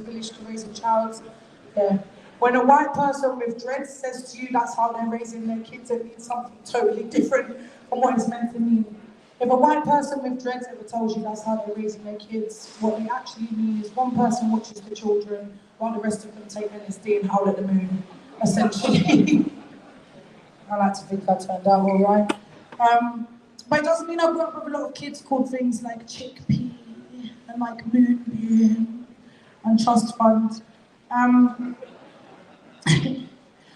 village to raise a child. Yeah. When a white person with dreads says to you that's how they're raising their kids, it means something totally different from what it's meant to mean. If a white person with dreads ever tells you that's how they're raising their kids, what they actually mean is one person watches the children while the rest of them take LSD and howl at the moon, essentially. I like to think I turned out all right. But it doesn't mean I grew up with a lot of kids called things like chickpea and like moonbeam and trust fund.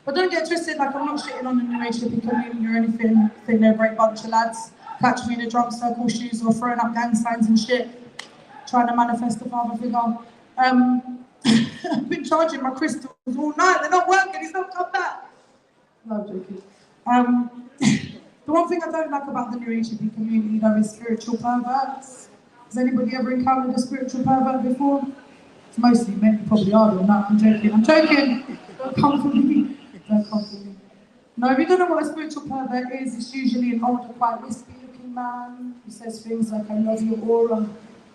But don't get twisted, like I'm not shitting on the new age hippie community or anything. I think they're a great bunch of lads. Catch me in a drunk circle, shoes or throwing up gang signs and shit. Trying to manifest the father figure. I've been charging my crystals all night, they're not working, he's not come back. No, I'm joking. The one thing I don't like about the new age hippie community though is spiritual perverts. Has anybody ever encountered a spiritual pervert before? It's mostly men, you probably are, no, I'm joking. Don't come for me. Don't come for me. No, if you don't know what a spiritual pervert is, it's usually an older, quite wispy looking man who says things like, I love your aura.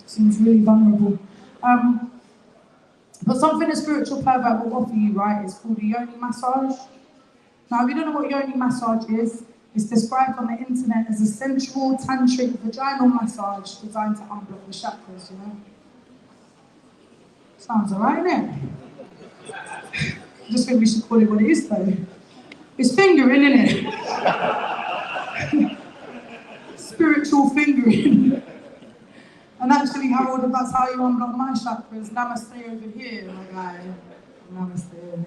Seems really vulnerable. But something a spiritual pervert will offer you, right, is called a yoni massage. Now, if you don't know what yoni massage is, it's described on the internet as a sensual, tantric, vaginal massage designed to unblock the chakras, you know? Sounds alright, innit? I just think we should call it what it is, though. It's fingering, innit? Spiritual fingering. And actually, Harold, if that's how you unblock my chakras, namaste over here, my guy. Namaste over here.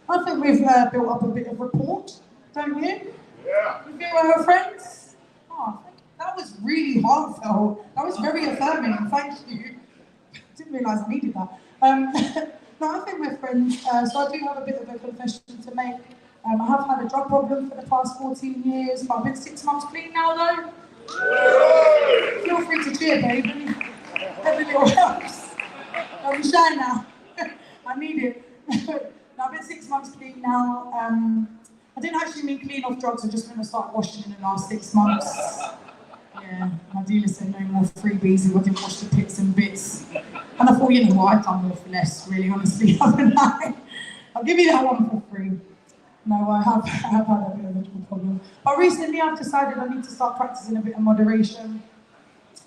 I think we've built up a bit of rapport, don't you? Yeah. You feel like we're friends? Oh, that was really heartfelt. That was very affirming, thank you. Didn't realise I needed that. No, I think we're friends, so I do have a bit of a confession to make. I have had a drug problem for the past 14 years, but I've been 6 months clean now though. Feel free to cheer, baby. Every little helps. I'll be shy now. I need it. No, I've been 6 months clean now. I didn't actually mean clean off drugs, I'm just going to start washing in the last 6 months. Yeah, my dealer said no more freebies if I didn't wash the pits and bits. And I thought, you know what, I've done more for less, really, honestly, haven't I? I'll give you that one for free. No, I have had a bit of a drug problem. But recently I've decided I need to start practicing a bit of moderation.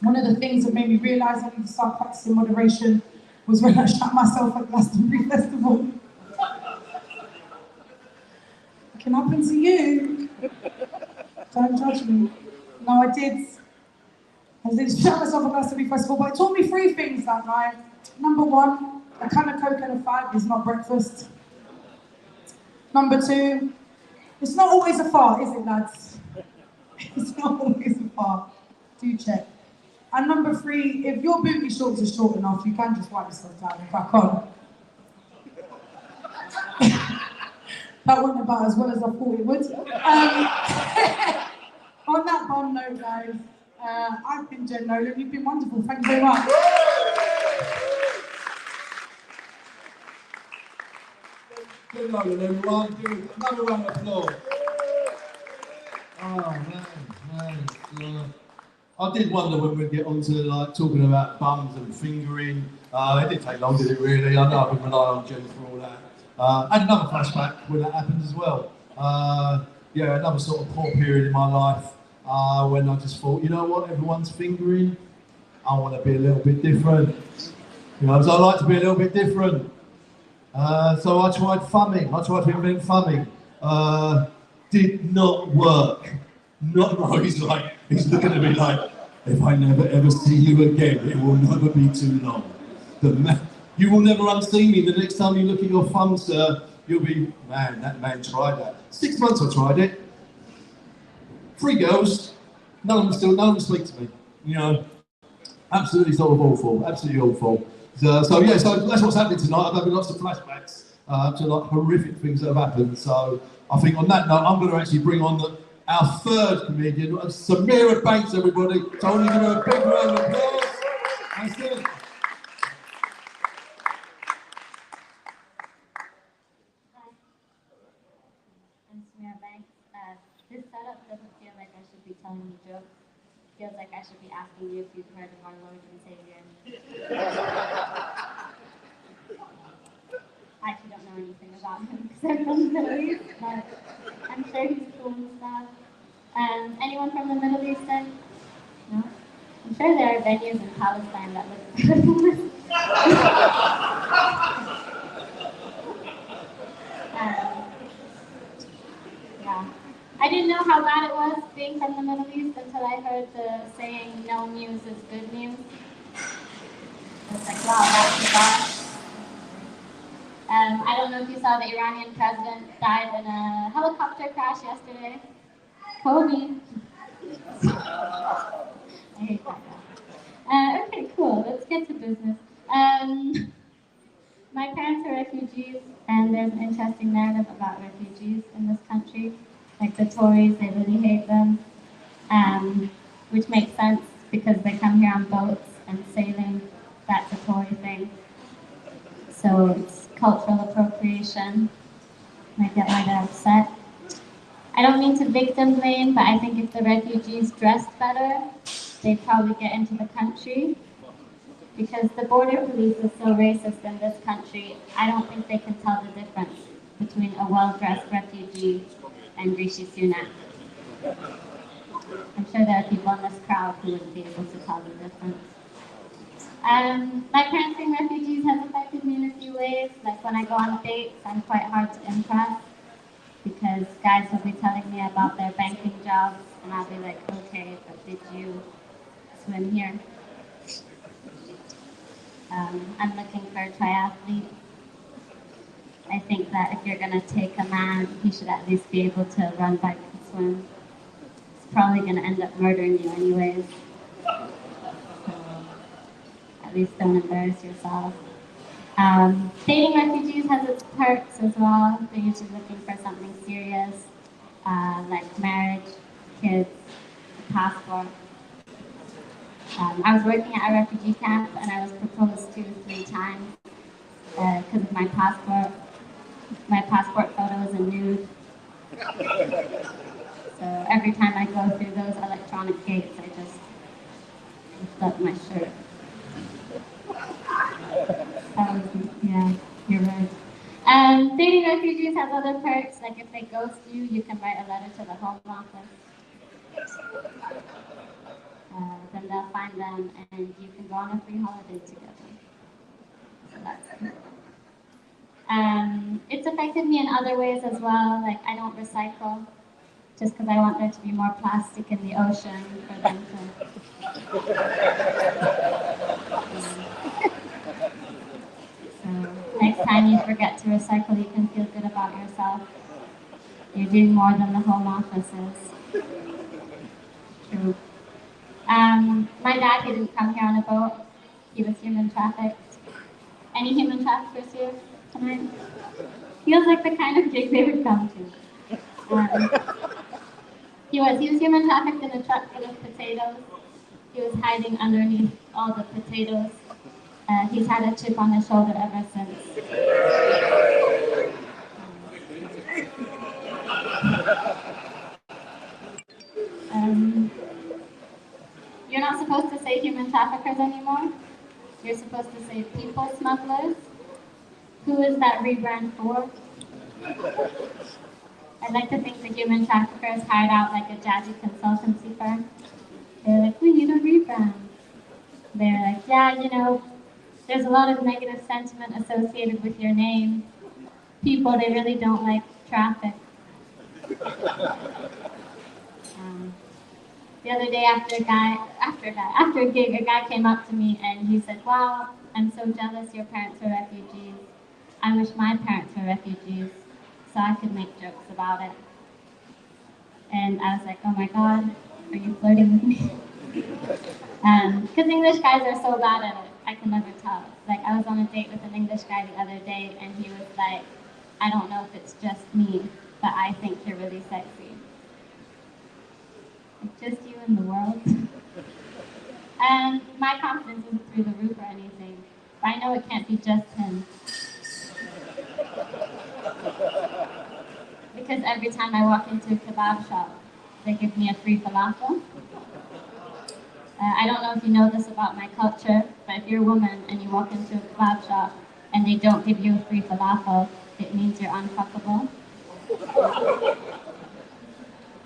One of the things that made me realise I need to start practicing moderation was when I shot myself at Glastonbury Festival. It can happen to you. Don't judge me. No, I did shut myself at Glastonbury Festival, but it taught me 3 things that night. Number 1, a can of Coke and a fag is not breakfast. Number 2, it's not always a fart, is it, lads? It's not always a fart. Do check. And number 3, if your booty shorts are short enough, you can just wipe yourself down and crack on. That went about as well as I thought it would. On that bomb note, guys, I've been Jen Nolan. You've been wonderful. Thank you very much. Good Nolan, everyone. Give another round of applause. Oh, man. I did wonder when we'd get onto like talking about bums and fingering. It didn't take long, did it really? I know I can rely on Jen for all that. And another flashback when that happened as well. Yeah, another sort of poor period in my life when I just thought, you know what, everyone's fingering. I want to be a little bit different. You know, so I like to be a little bit different. So I tried fumming. I tried to invent fumming. Did not work. No, he's looking at me like, if I never ever see you again, it will never be too long. You will never unsee me. The next time you look at your thumb, sir, you'll be, man, that man tried that. 6 months I tried it. 3 girls, none of them speak to me. You know, absolutely sort of awful, absolutely awful. So that's what's happening tonight. I'm having lots of flashbacks to like horrific things that have happened. So I think on that note, I'm going to actually bring on our 3rd comedian, Samira Banks, everybody. So I want to give her a big round of applause. That's it. This setup doesn't feel like I should be telling you jokes. It feels like I should be asking you if you've heard of our Lord and Savior. about him because I'm from the Middle East, but I'm sure he's cool and stuff. Anyone from the Middle East then? No? I'm sure there are venues in Palestine that look good. Yeah. I didn't know how bad it was being from the Middle East until I heard the saying, no news is good news. It's like, wow, that's bad. I don't know if you saw the Iranian president died in a helicopter crash yesterday. Kobe. I hate that guy. Okay, cool. Let's get to business. My parents are refugees, and there's an interesting narrative about refugees in this country. Like the Tories, they really hate them, which makes sense because they come here on boats and sailing. That's a Tory thing. So it's cultural appropriation. I get why they're upset. I don't mean to victim blame, but I think if the refugees dressed better, they'd probably get into the country. Because the border police is so racist in this country, I don't think they can tell the difference between a well-dressed refugee and Rishi Sunak. I'm sure there are people in this crowd who wouldn't be able to tell the difference. My parents being refugees has affected me in a few ways. Like when I go on dates, I'm quite hard to impress because guys will be telling me about their banking jobs and I'll be like, okay, but did you swim here? I'm looking for a triathlete. I think that if you're going to take a man, he should at least be able to run, bike, and swim. He's probably going to end up murdering you anyways. So at least don't embarrass yourself. Dating refugees has its perks as well. They're usually looking for something serious, like marriage, kids, a passport. I was working at a refugee camp and I was proposed to 3 times because of my passport. My passport photo is a nude. So every time I go through those electronic gates, I just lift up my shirt. Yeah, you're right. Dating refugees has other perks, like if they ghost you, you can write a letter to the Home Office. Then they'll find them and you can go on a free holiday together. So that's cool. It's affected me in other ways as well, like I don't recycle just because I want there to be more plastic in the ocean for them to... So next time you forget to recycle, you can feel good about yourself. You're doing more than the Home Office is. True. My dad, he didn't come here on a boat. He was human trafficked. Any human traffickers here tonight? Feels like the kind of gig they would come to. He was human trafficked in a truck full of potatoes. He was hiding underneath all the potatoes. He's had a chip on his shoulder ever since. You're not supposed to say human traffickers anymore. You're supposed to say people smugglers. Who is that rebrand for? I'd like to think the human traffickers hired out like a jazzy consultancy firm. They're like, we need a rebrand. They're like, yeah, you know, there's a lot of negative sentiment associated with your name. People, they really don't like traffic. The other day after a gig, a guy came up to me and he said, wow, I'm so jealous your parents are refugees. I wish my parents were refugees so I could make jokes about it. And I was like, oh my God, are you flirting with me? Because English guys are so bad at it, I can never tell. Like I was on a date with an English guy the other day and he was like, I don't know if it's just me, but I think you're really sexy. Like just you in the world. And my confidence isn't through the roof or anything, but I know it can't be just him. Because every time I walk into a kebab shop, they give me a free falafel. I don't know if you know this about my culture, but if you're a woman and you walk into a kebab shop and they don't give you a free falafel, it means you're unfuckable.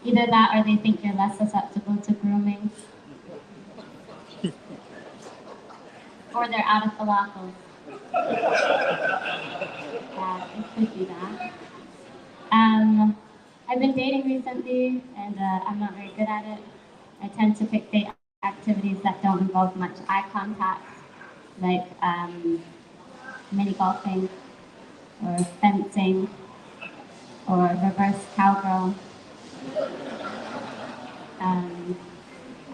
Either that or they think you're less susceptible to grooming. Or they're out of falafels. It could be that. I've been dating recently, and I'm not very good at it. I tend to pick date activities that don't involve much eye contact, like mini golfing, or fencing, or reverse cowgirl.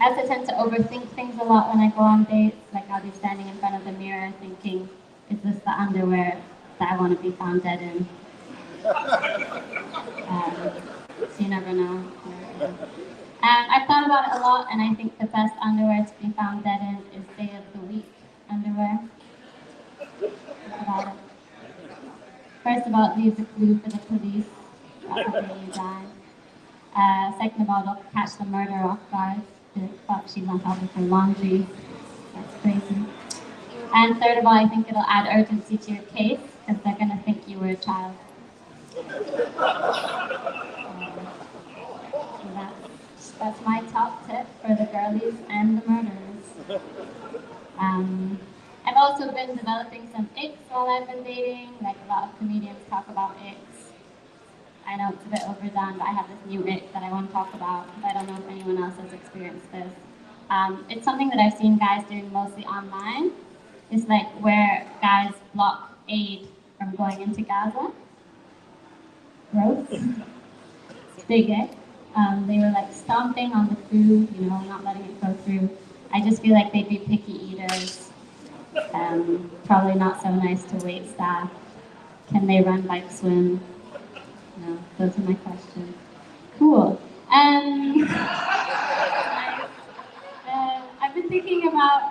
I also tend to overthink things a lot when I go on dates. Like I'll be standing in front of the mirror thinking, is this the underwear that I want to be found dead in? So you never know. I've thought about it a lot, and I think the best underwear to be found dead in is day of the week underwear. Think about it. First of all, it leaves a clue for the police about how you die. Second of all, it'll catch the murderer off guard. They thought she went out with her laundry. That's crazy. And third of all, I think it'll add urgency to your case because they're going to think you were a child. So that's my top tip for the girlies and the murderers. I've also been developing some icks while I've been dating. Like a lot of comedians talk about icks. I know it's a bit overdone, but I have this new ick that I want to talk about. I don't know if anyone else has experienced this. It's something that I've seen guys doing mostly online. It's like where guys block aid from going into Gaza. Gross. It's big ick. They were like stomping on the food, you know, not letting it go through. I just feel like they'd be picky eaters. Probably not so nice to wait staff. Can they run, bike, swim? No, those are my questions. Cool. I've been thinking about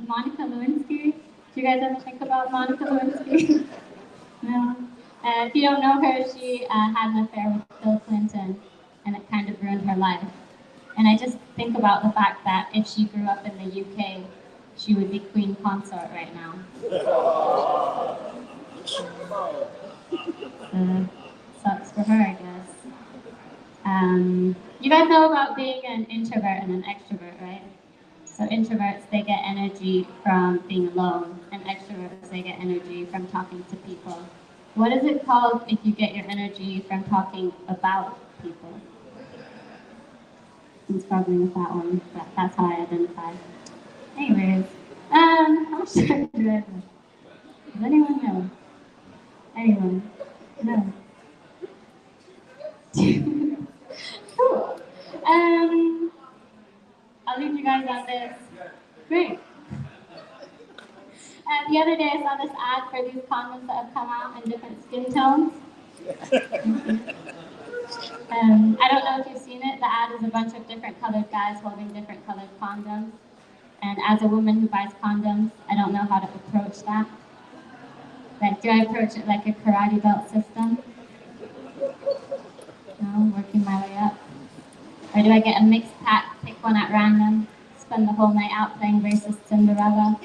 Monica Lewinsky. Do you guys ever think about Monica Lewinsky? No? If you don't know her, she had an affair with Bill Clinton, and it kind of ruined her life. And I just think about the fact that if she grew up in the UK, she would be queen consort right now. Sucks for her, I guess. You guys know about being an introvert and an extrovert, right? So introverts, they get energy from being alone, and extroverts, they get energy from talking to people. What is it called if you get your energy from talking about people? I'm struggling with that one, but that's how I identify. Anyways, how should I do it? Does anyone know? Anyone? No. Cool. I'll leave you guys on this. Great. The other day I saw this ad for these condoms that have come out in different skin tones. I don't know if you've seen it. The ad is a bunch of different colored guys holding different colored condoms. And as a woman who buys condoms, I don't know how to approach that. Like, do I approach it like a karate belt system? No, working my way up. Or do I get a mixed pack, pick one at random, spend the whole night out playing racist Cinderella?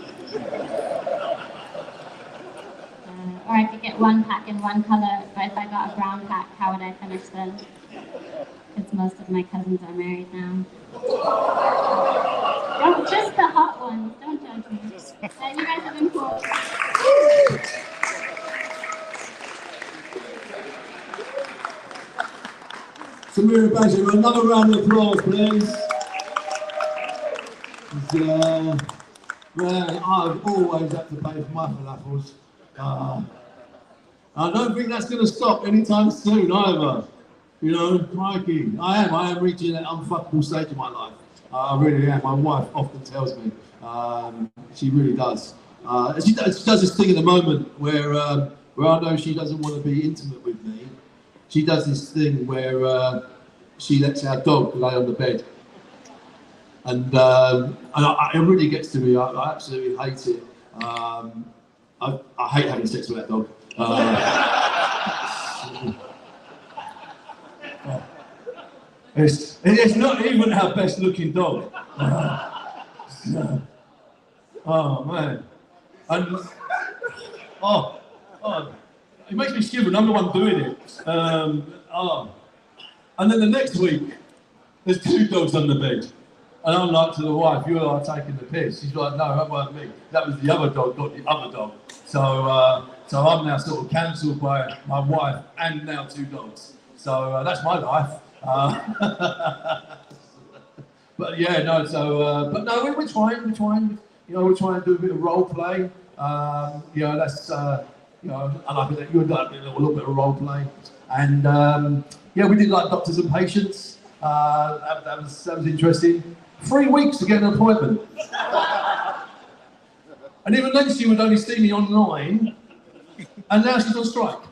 Or I could get one pack in one color, but if I got a brown pack, how would I finish them? Because most of my cousins are married now. Oh, just the hot ones, don't judge me. You guys have been cool. Samira Bajir, another round of applause, please. Man, I've always had to pay for my falafels. I don't think that's going to stop anytime soon either. You know, crikey. I am reaching that unfuckable stage of my life. I really am. My wife often tells me. She really does. She does this thing at the moment where I know she doesn't want to be intimate with me. She does this thing where she lets our dog lay on the bed. And it really gets to me. I absolutely hate it. I hate having sex with that dog. It's not even our best looking dog. Oh man. And it makes me shiver. I'm the one doing it. And then the next week, there's 2 dogs on the bed. And I'm like to the wife, you are taking the piss. She's like, no, that wasn't me. That was the other dog, got the other dog. So I'm now sort of cancelled by my wife and now 2 dogs. So that's my life. But yeah, no, so, but no, we're trying, you know, we're trying to do a bit of role play. You know, that's, you know, I like it, you're doing a little bit of role play. And yeah, we did like Doctors and Patients. That was interesting. 3 weeks to get an appointment. And even then she would only see me online, and now she's on strike.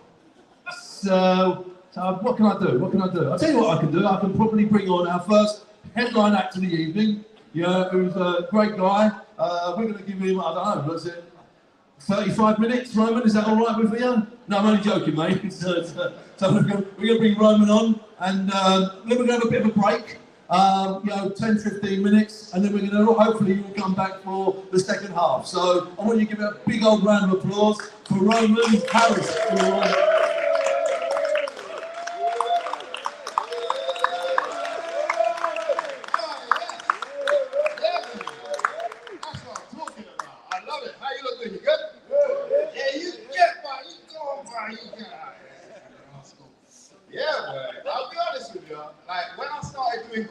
So what can I do? What can I do? I'll tell you what I can do. I can probably bring on our first headline act of the evening, yeah, who's a great guy. We're going to give him, I don't know, what's it, 35 minutes, Roman? Is that all right with you? No, I'm only joking, mate. So we're going to bring Roman on, and then we're going to have a bit of a break. You know, 10, 15 minutes, and then we're going to hopefully we'll come back for the second half. So I want you to give a big old round of applause for Roman Harris.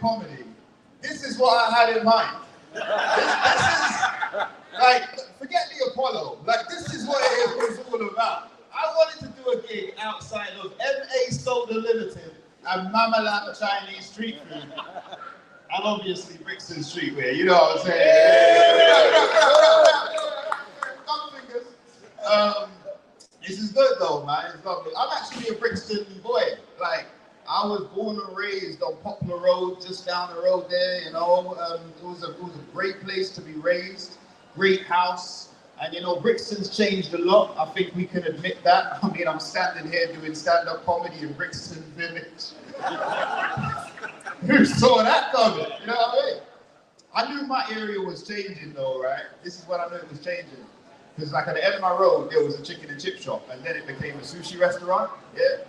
Comedy. This is what I had in mind. This is like, forget the Apollo. Like, this is what it was all about. I wanted to do a gig outside of MA Soda Limited and Mama Lapa Chinese street food, and obviously Brixton Streetwear. You know what I'm saying? Thumb fingers. This is good though, man. It's lovely. I'm actually a Brixton boy. Like, I was born and raised on Poplar Road, just down the road there, you know. It was a great place to be raised, great house. And, you know, Brixton's changed a lot. I think we can admit that. I mean, I'm standing here doing stand-up comedy in Brixton Village. Who saw that coming? You know what I mean? I knew my area was changing though, right? This is when I knew it was changing. Because like at the end of my road, there was a chicken and chip shop, and then it became a sushi restaurant, yeah?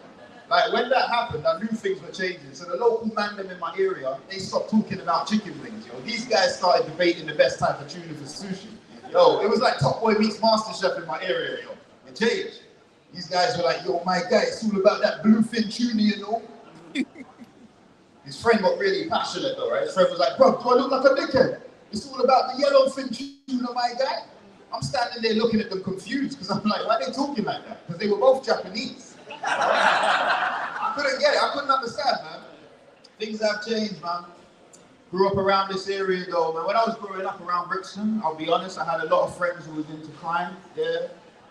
Like, when that happened, I knew things were changing. So the local mandem in my area, they stopped talking about chicken wings, yo. These guys started debating the best type of tuna for sushi. Yo, it was like Top Boy meets Master Chef in my area, yo. It changed. These guys were like, yo, my guy, it's all about that bluefin tuna, you know? His friend got really passionate though, right? His friend was like, bro, do I look like a dickhead? It's all about the yellowfin tuna, my guy. I'm standing there looking at them confused, because I'm like, why are they talking like that? Because they were both Japanese. I couldn't get it. I couldn't understand, man. Things have changed, man. Grew up around this area, though, man. When I was growing up around Brixton, I'll be honest, I had a lot of friends who was into crime. Yeah,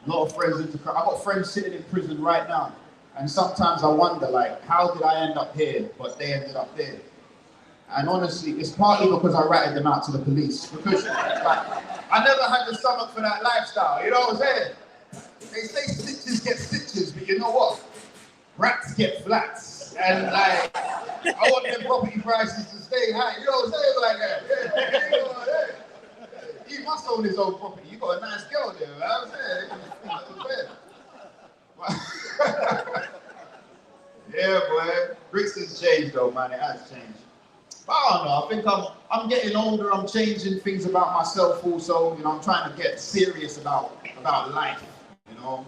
a lot of friends into crime. I got friends sitting in prison right now, and sometimes I wonder, like, how did I end up here, but they ended up there? And honestly, it's partly because I ratted them out to the police. Because, like, I never had the stomach for that lifestyle. You know what I'm saying? They say stitches get stitches, but you know what? Rats get flats. And like, I want them property prices to stay high. You know what I'm saying? Like that. Yeah. You know what I'm saying? He must own his own property. You got a nice girl there, man. I'm saying. Yeah, boy. Brixton's changed though, man. It has changed. But I don't know. I think I'm getting older. I'm changing things about myself also. You know, I'm trying to get serious about life. You know,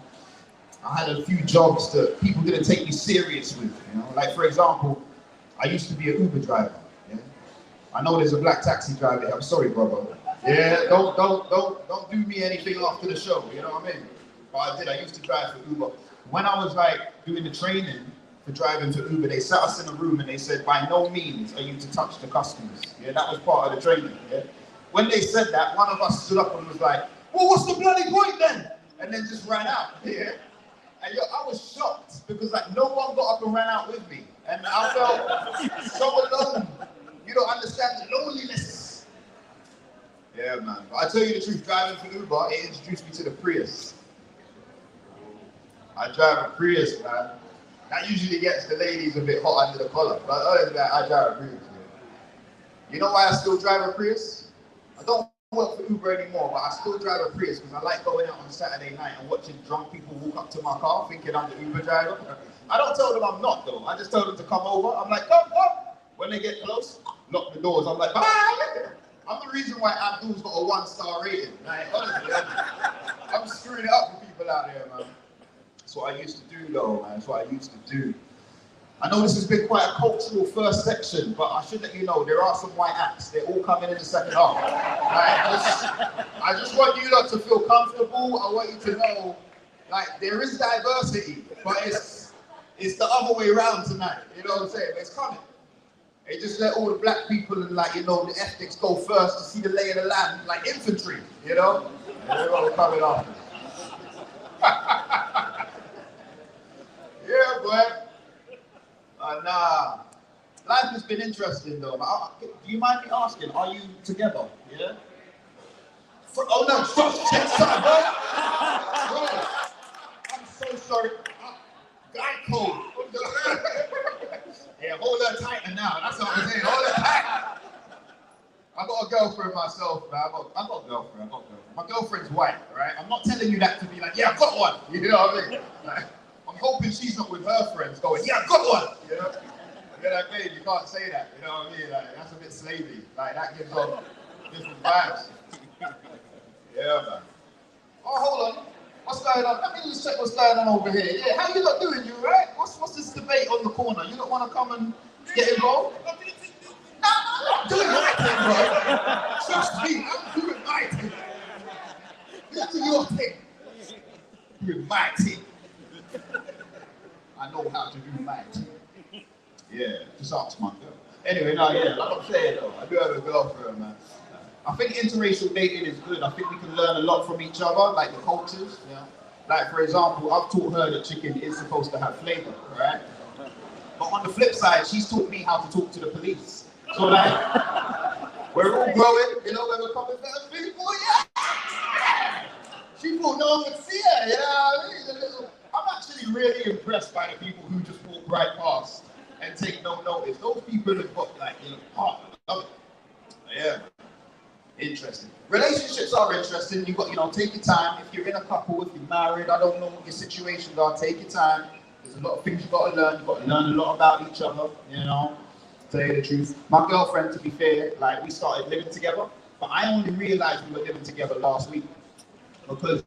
I had a few jobs that people didn't take me serious with. You know, like for example, I used to be an Uber driver. Yeah? I know there's a black taxi driver here. I'm sorry, brother. Yeah, don't do me anything after the show. You know what I mean? But I did. I used to drive for Uber. When I was like doing the training for driving for Uber, they sat us in a room and they said, by no means are you to touch the customers. Yeah, that was part of the training. Yeah. When they said that, one of us stood up and was like, well, what's the bloody point then? And then just ran out. Yeah. And yo, I was shocked because like no one got up and ran out with me. And I felt so alone. You don't understand the loneliness. Yeah, man. But I tell you the truth, driving for Uber, it introduced me to the Prius. I drive a Prius, man. That usually gets the ladies a bit hot under the collar. But other than that, I drive a Prius. Yeah. You know why I still drive a Prius? I don't want work for Uber anymore, but I still drive a Prius because I like going out on Saturday night and watching drunk people walk up to my car thinking I'm the Uber driver. I don't tell them I'm not though. I just tell them to come over. I'm like, come. When they get close, lock the doors. I'm like, bye. I'm the reason why Abdul's got a 1-star rating. Like, honestly, I'm screwing it up for people out there, man. That's what I used to do though, man. That's what I used to do. I know this has been quite a cultural first section, but I should let you know there are some white acts. They're all coming in the second half. I just want you lot to feel comfortable. I want you to know, like, there is diversity, but it's the other way around tonight. You know what I'm saying? It's coming. They just let all the black people and, like, you know, the ethnics go first to see the lay of the land, like infantry, you know? And they're all coming after. Yeah, boy. Nah. Life has been interesting, though. Do you mind me asking, are you together? Yeah? Oh, no, stop. Check something, bro. I'm so sorry. Guy code. Yeah, hold her tighter now. That's what I'm saying. Hold her tight. I got a girlfriend myself, man. I got a girlfriend. My girlfriend's white, right? I'm not telling you that to be like, yeah, I've got one. You know what I mean? Like, I'm hoping she's not with her friends going, yeah, I've got one. You know? You know what I mean? You can't say that. You know what I mean? Like, that's a bit slavey. Like, that gives off different vibes. Yeah, man. Oh, hold on. What's going on? Let me just check what's going on over here. Yeah, how you lot doing? You right? What's this debate on the corner? You don't want to come and get involved? No, I'm doing my thing, bro. Trust me, I'm doing my thing. You do your thing. Doing my thing. I know how to do my thing. Yeah, just ask my girl. Anyway, no, yeah, like I'm saying though, I do have a girlfriend, man. I think interracial dating is good. I think we can learn a lot from each other, like the cultures. Yeah. Like, for example, I've taught her that chicken is supposed to have flavor, right? But on the flip side, she's taught me how to talk to the police. So, like, we're all growing, you know, when we're coming first people, yeah! She thought no one would see her, you know what I mean? I'm actually really impressed by the people who just walk right past and take no notice. Those people have got, like, you know, heart. I love it. Yeah. Interesting. Relationships are interesting. You got, you know, take your time. If you're in a couple, if you're married, I don't know what your situations are. Take your time. There's a lot of things you got to learn. You got to learn a lot about each other. You know, to tell you the truth. My girlfriend, to be fair, like we started living together, but I only realized we were living together last week because,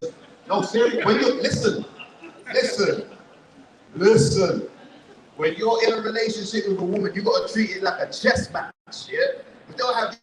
no, seriously, when you listen. When you're in a relationship with a woman, you got to treat it like a chess match. Yeah, you don't have